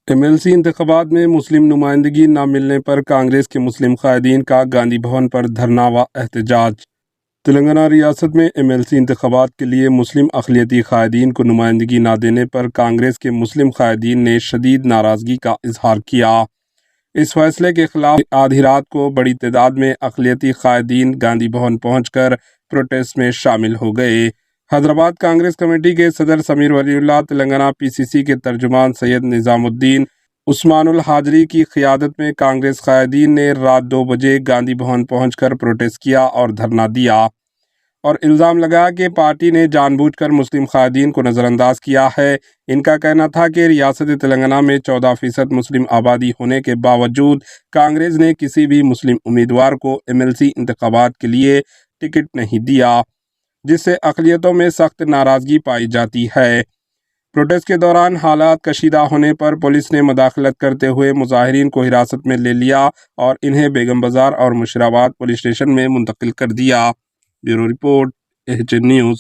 MLC انتخابات میں مسلم نمائندگی نہ ملنے پر کانگریس کے مسلم قائدین کا گاندھی بھون پر دھرنا و احتجاج۔ تلنگانہ ریاست میں MLC انتخابات کے لیے مسلم اقلیتی قائدین کو نمائندگی نہ دینے پر کانگریس کے مسلم قائدین نے شدید ناراضگی کا اظہار کیا۔ اس فیصلے کے خلاف آدھی رات کو بڑی تعداد میں اقلیتی قائدین گاندھی بھون پہنچ کر پروٹیسٹ میں شامل ہو گئے۔ حیدرآباد کانگریس کمیٹی کے صدر سمیر ولی اللہ، تلنگانہ PCC کے ترجمان سید نظام الدین عثمان الحاجری کی قیادت میں کانگریس قائدین نے رات 2 بجے گاندھی بھون پہنچ کر پروٹیسٹ کیا اور دھرنا دیا اور الزام لگایا کہ پارٹی نے جان بوجھ کر مسلم قائدین کو نظر انداز کیا ہے۔ ان کا کہنا تھا کہ ریاست تلنگانہ میں 14% مسلم آبادی ہونے کے باوجود کانگریس نے کسی بھی مسلم امیدوار کو MLC انتخابات کے لیے ٹکٹ نہیں دیا، جس سے اقلیتوں میں سخت ناراضگی پائی جاتی ہے۔ پروٹیسٹ کے دوران حالات کشیدہ ہونے پر پولیس نے مداخلت کرتے ہوئے مظاہرین کو حراست میں لے لیا اور انہیں بیگم بازار اور مشیرآباد پولیس اسٹیشن میں منتقل کر دیا۔ Bureau report AHN news.